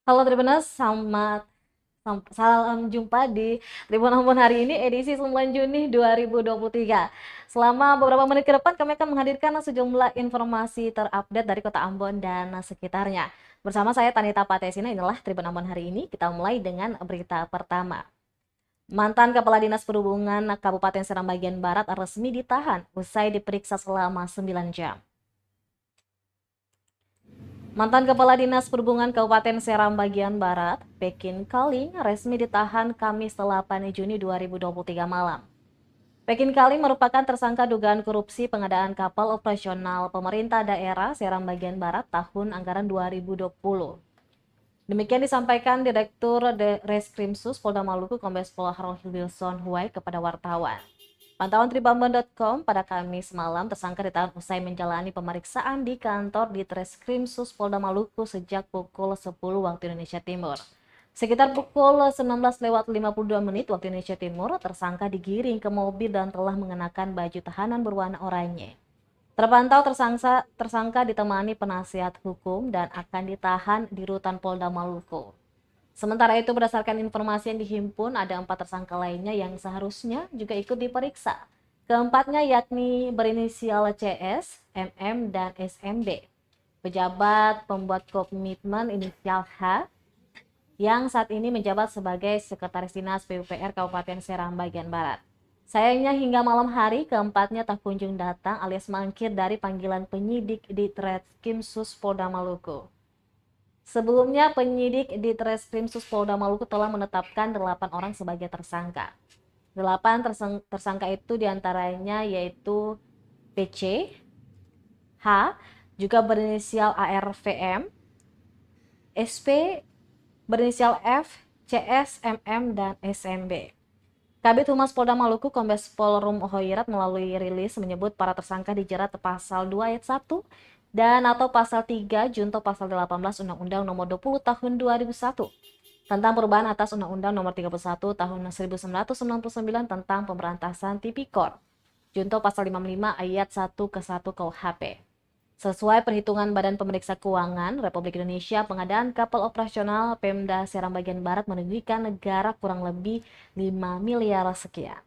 Halo Tribuners, salam jumpa di Tribun Ambon hari ini edisi 9 Juni 2023. Selama beberapa menit ke depan kami akan menghadirkan sejumlah informasi terupdate dari Kota Ambon dan sekitarnya. Bersama saya Tanita Patesina, inilah Tribun Ambon hari ini. Kita mulai dengan berita pertama. Mantan Kepala Dinas Perhubungan Kabupaten Seram bagian Barat resmi ditahan usai diperiksa selama 9 jam. Mantan Kepala Dinas Perhubungan Kabupaten Seram bagian Barat, Pekin Kaling, resmi ditahan Kamis 8 Juni 2023 malam. Pekin Kaling merupakan tersangka dugaan korupsi pengadaan kapal operasional pemerintah daerah Seram bagian Barat tahun anggaran 2020. Demikian disampaikan Direktur Reskrimsus Polda Maluku Kombes Pol Harold Wilson Huwai kepada wartawan. Pantauan Tribambon.com pada Kamis malam, tersangka ditahan usai menjalani pemeriksaan di kantor di Treskrimsus Polda Maluku sejak pukul 10 waktu Indonesia Timur. Sekitar pukul 19:52 waktu Indonesia Timur, tersangka digiring ke mobil dan telah mengenakan baju tahanan berwarna oranye. Terpantau tersangka ditemani penasihat hukum dan akan ditahan di Rutan Polda Maluku. Sementara itu, berdasarkan informasi yang dihimpun, ada 4 tersangka lainnya yang seharusnya juga ikut diperiksa. Keempatnya yakni berinisial CS, MM, dan SMB. Pejabat pembuat komitmen inisial H, yang saat ini menjabat sebagai Sekretaris Dinas PUPR Kabupaten Seram bagian Barat. Sayangnya hingga malam hari, keempatnya tak kunjung datang alias mangkir dari panggilan penyidik di Treskrimsus Polda Maluku. Sebelumnya, penyidik di Treskrimsus Polda Maluku telah menetapkan 8 orang sebagai tersangka. 8 tersangka itu diantaranya yaitu PC, H, juga berinisial ARVM, SP, berinisial F, CS, MM, dan SMB. Kabid Humas Polda Maluku Kombes Pol Rum Hoirat melalui rilis menyebut para tersangka dijerat pasal 2 ayat 1 dan atau pasal 3 junto pasal 18 Undang-Undang Nomor 20 Tahun 2001 tentang perubahan atas Undang-Undang Nomor 31 Tahun 1999 tentang pemberantasan tipikor junto pasal 55 ayat 1 ke 1 KUHP. Sesuai perhitungan Badan Pemeriksa Keuangan Republik Indonesia, pengadaan kapal operasional Pemda Seram bagian Barat merugikan negara kurang lebih 5 miliar sekian.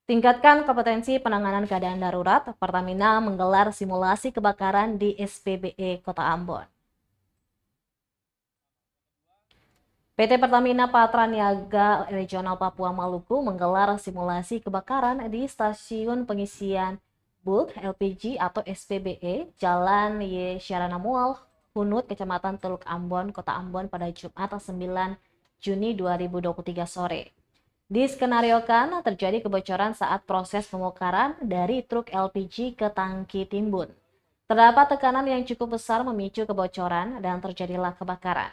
Tingkatkan kompetensi penanganan keadaan darurat, Pertamina menggelar simulasi kebakaran di SPBE Kota Ambon. PT Pertamina Patraniaga Regional Papua Maluku menggelar simulasi kebakaran di stasiun pengisian bulk LPG atau SPBE Jalan Y Syarana Mual, Hunut, Kecamatan Teluk Ambon, Kota Ambon pada Jumat 9 Juni 2023 sore. Diskenariokan terjadi kebocoran saat proses pembongkaran dari truk LPG ke tangki timbun. Terdapat tekanan yang cukup besar memicu kebocoran dan terjadilah kebakaran.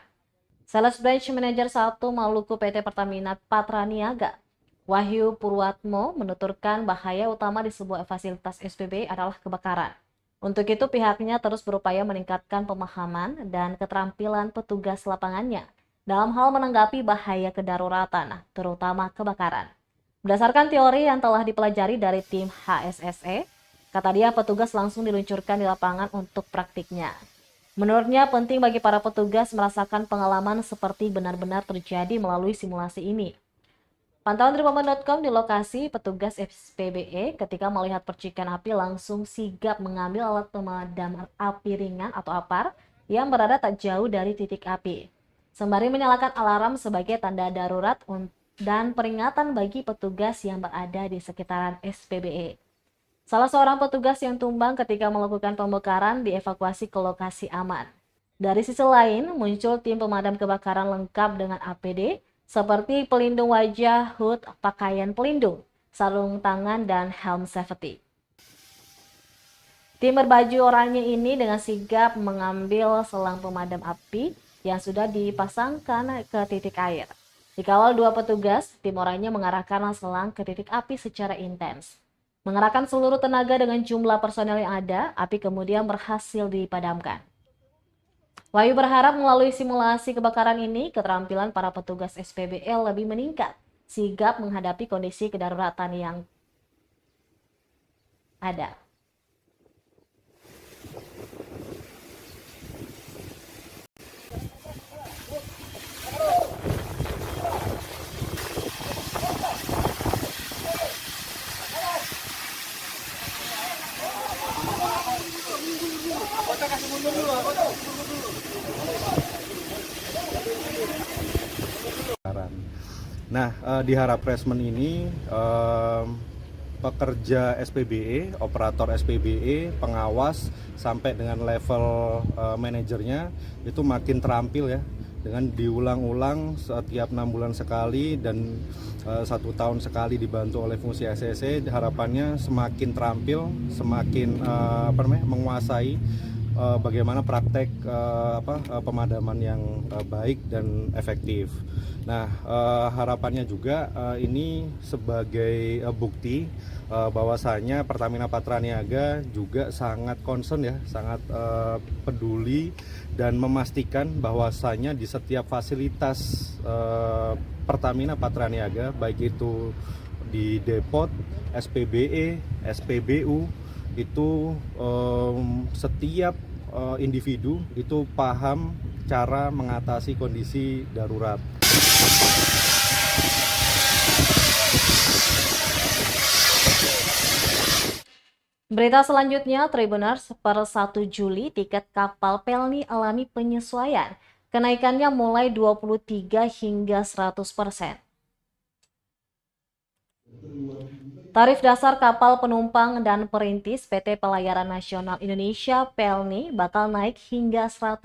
Sales Branch Manager 1 Maluku PT Pertamina Patraniaga, Wahyu Purwatmo, menuturkan bahaya utama di sebuah fasilitas SPB adalah kebakaran. Untuk itu pihaknya terus berupaya meningkatkan pemahaman dan keterampilan petugas lapangannya dalam hal menanggapi bahaya kedaruratan, terutama kebakaran. Berdasarkan teori yang telah dipelajari dari tim HSSE, kata dia petugas langsung diluncurkan di lapangan untuk praktiknya. Menurutnya penting bagi para petugas merasakan pengalaman seperti benar-benar terjadi melalui simulasi ini. Pantauan Tribambon.com di lokasi, petugas SPBE ketika melihat percikan api langsung sigap mengambil alat pemadam api ringan atau APAR yang berada tak jauh dari titik api, sembari menyalakan alarm sebagai tanda darurat dan peringatan bagi petugas yang berada di sekitaran SPBE. Salah seorang petugas yang tumbang ketika melakukan pembakaran dievakuasi ke lokasi aman. Dari sisi lain, muncul tim pemadam kebakaran lengkap dengan APD seperti pelindung wajah, hood, pakaian pelindung, sarung tangan, dan helm safety. Tim berbaju oranye ini dengan sigap mengambil selang pemadam api yang sudah dipasangkan ke titik air. Dikawal 2 petugas, tim oranye mengarahkan selang ke titik api secara intens. Mengerahkan seluruh tenaga dengan jumlah personel yang ada, api kemudian berhasil dipadamkan. Wahyu berharap melalui simulasi kebakaran ini, keterampilan para petugas SPBL lebih meningkat, sigap menghadapi kondisi kedaruratan yang ada. Nah, di Harapresmen ini pekerja SPBE, operator SPBE, pengawas sampai dengan level manajernya itu makin terampil ya, dengan diulang-ulang setiap 6 bulan sekali dan 1 tahun sekali dibantu oleh fungsi SCC. Harapannya semakin terampil, semakin menguasai bagaimana praktek pemadaman yang baik dan efektif. Nah, harapannya juga ini sebagai bukti bahwasanya Pertamina Patraniaga juga sangat concern ya, sangat peduli dan memastikan bahwasanya di setiap fasilitas Pertamina Patraniaga, baik itu di depot, SPBE, SPBU, itu setiap individu itu paham cara mengatasi kondisi darurat. Berita selanjutnya, Tribuners, per 1 Juli tiket kapal Pelni alami penyesuaian. Kenaikannya mulai 23 hingga 100%. Tarif dasar kapal penumpang dan perintis PT Pelayaran Nasional Indonesia Pelni bakal naik hingga 100%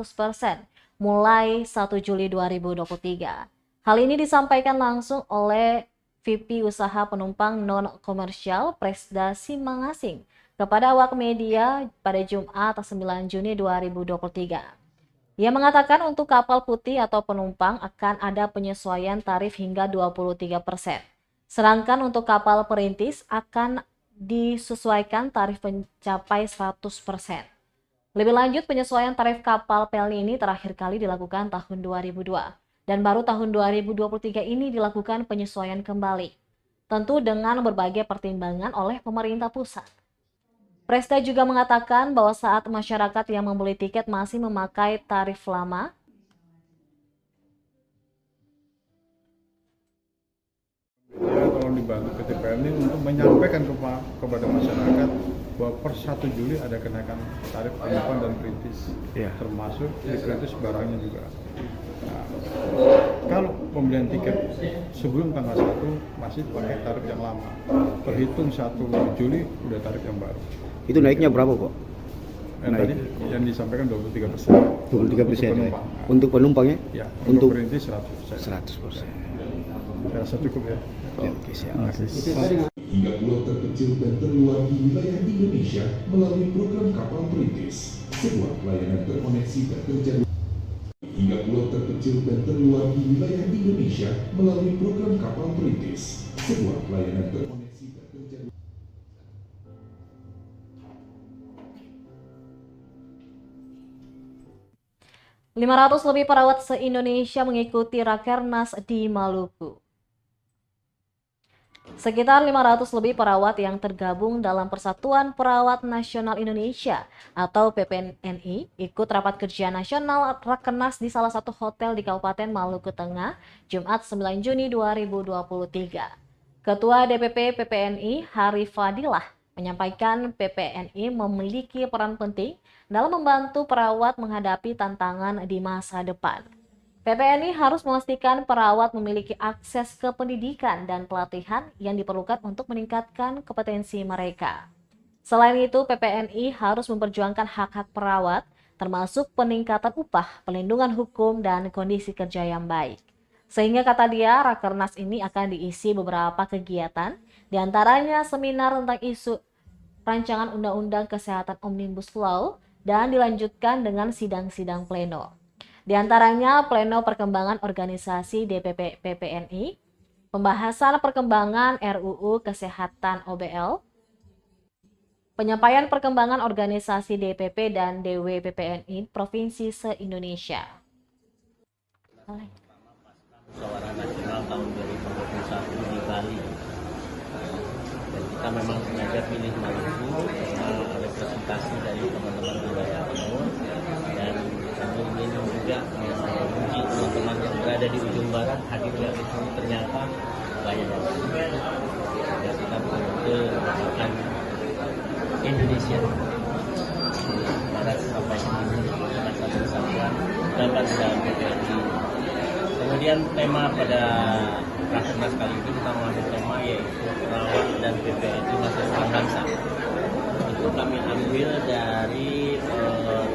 mulai 1 Juli 2023. Hal ini disampaikan langsung oleh VP Usaha Penumpang Non-Komersial Presda Simangasing kepada awak media pada Jumat 9 Juni 2023. Ia mengatakan untuk kapal putih atau penumpang akan ada penyesuaian tarif hingga 23%. Sedangkan untuk kapal perintis akan disesuaikan tarif mencapai 100%. Lebih lanjut, penyesuaian tarif kapal Pelni ini terakhir kali dilakukan tahun 2002 dan baru tahun 2023 ini dilakukan penyesuaian kembali. Tentu dengan berbagai pertimbangan oleh pemerintah pusat. Presda juga mengatakan bahwa saat masyarakat yang membeli tiket masih memakai tarif lama, tolong dibantu PT Pelni untuk menyampaikan kepada masyarakat bahwa per 1 Juli ada kenaikan tarif penumpang dan perintis, termasuk di perintis barangnya juga. Nah, kalau pembelian tiket sebelum tanggal 1 masih pakai tarif yang lama, terhitung 1 Juli udah tarif yang baru. Itu naiknya berapa kok? Tadi yang disampaikan 23%. 23% untuk penumpangnya? Ya, untuk perintis 100%. 100%. Saya rasa cukup ya. Oke, siap. Hingga pulau terkecil dan terluar di wilayah Indonesia melalui program kapal perintis. Sebuah pelayanan terkoneksi dan terjadi hingga pulau terkecil dan terluar di wilayah Indonesia melalui program kapal perintis. Sebuah pelayanan terkoneksi dan terjadi 500 lebih perawat se-Indonesia mengikuti Rakernas di Maluku. Sekitar 500 lebih perawat yang tergabung dalam Persatuan Perawat Nasional Indonesia atau PPNI ikut rapat kerja nasional Rakernas di salah satu hotel di Kabupaten Maluku Tengah, Jumat 9 Juni 2023. Ketua DPP PPNI Hari Fadilah menyampaikan PPNI memiliki peran penting dalam membantu perawat menghadapi tantangan di masa depan. PPNI harus memastikan perawat memiliki akses ke pendidikan dan pelatihan yang diperlukan untuk meningkatkan kompetensi mereka. Selain itu, PPNI harus memperjuangkan hak-hak perawat, termasuk peningkatan upah, pelindungan hukum, dan kondisi kerja yang baik. Sehingga kata dia, Rakernas ini akan diisi beberapa kegiatan Di antaranya seminar tentang isu rancangan Undang-Undang Kesehatan Omnibus Law dan dilanjutkan dengan sidang-sidang pleno. Di antaranya pleno perkembangan organisasi DPP PPNI, pembahasan perkembangan RUU Kesehatan OBL, penyampaian perkembangan organisasi DPP dan DW PPNI Provinsi se-Indonesia. Musyawarah Nasional tahun 2021 di Bali. Dan kita memang sengaja pilih Maluku karena representasi dari teman-teman wilayah timur, dan kami ingin juga menguji teman-teman yang berada di ujung barat hadir di sini ternyata banyak. Dan kita betul-betul menggunakan Indonesia barat sampai timur dengan satu kesatuan dapat dalam PPNI. Kemudian tema pada Rakernas kali ini kita mengambil tema yaitu Perawat dan PPNI Masa Depan Bangsa. Itu kami ambil dari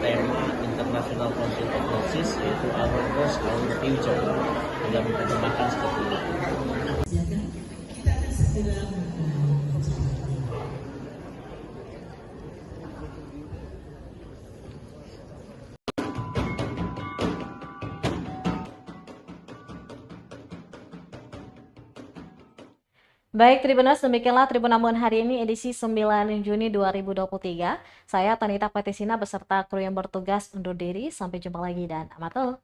tema International Council of Justice, yaitu Our Course, Our Future, yang diterjemahkan seperti itu. Baik Tribuners, demikianlah Tribunambon hari ini edisi 9 Juni 2023. Saya Tanita Patisina beserta kru yang bertugas undur diri. Sampai jumpa lagi dan amatul.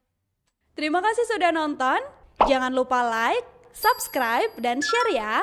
Terima kasih sudah nonton. Jangan lupa like, subscribe, dan share ya.